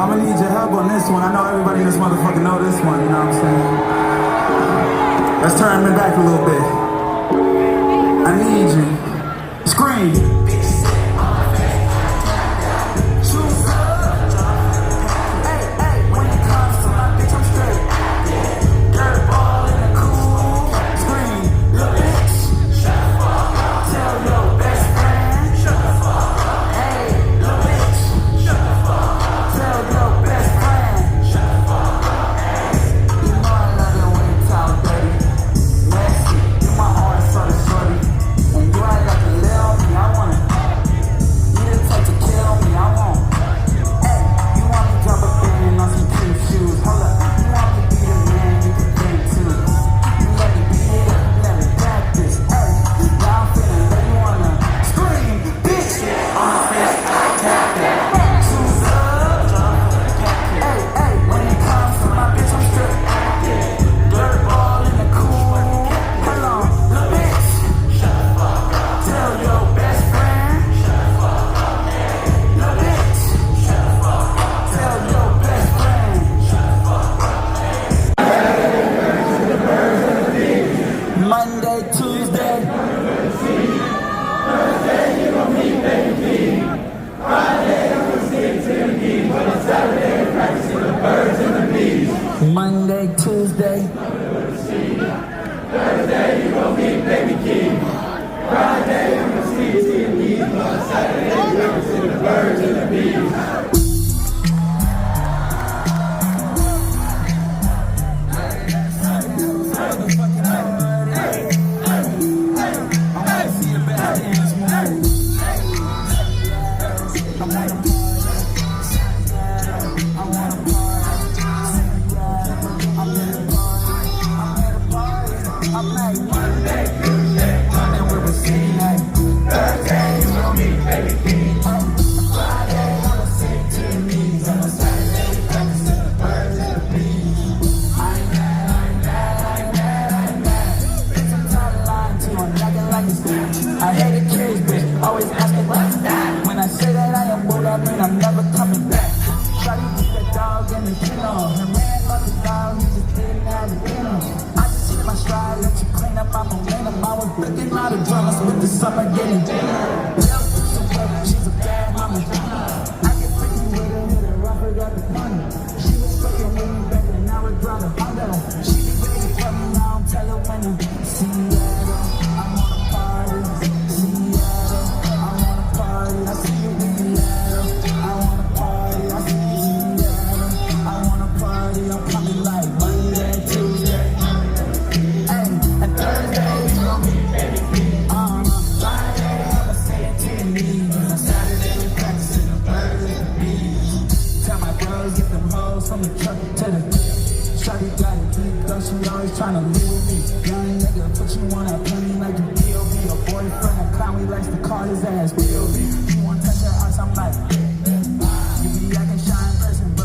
I'm gonna need your help on this one. I know everybody in this motherfucker know this one, you know what I'm saying? Let's turn it back a little bit. I need you. Scream. Monday, Tuesday, Thursday, you gon' meet baby Keem. Friday, I'm gonna stick to the Keem. But on Saturday, practicing the birds and the bees. Monday, Tuesday, Thursday, you gon' meet baby Keem. Friday, I'm gonna stick to the Keem. But on Saturday, practicing the birds and the bees. I hate the kids, bitch, always asking what's that. When I say that I am bold, I mean I'm never coming back. Try to keep that dog in the kennel. Her man fucked the dog, he just didn't have a dinner. I just hit my stride, let you clean up my momentum. I was looking out of drama, spent the summer getting dinner. She's a bad mama. I get freaky with her, hit her rougher, got the money. She was fucking with me back then, now it's brought her under. She be waiting for me, now I'm tell her when I'm Seattle. From the truck to the shawty got it deep, though she always tryna live with me. Young nigga, put you on that penny like you B.O.B. Your boyfriend, a clown, he likes to call his ass B.O.B. You wanna touch her ass, I'm like, you be acting shy in person, but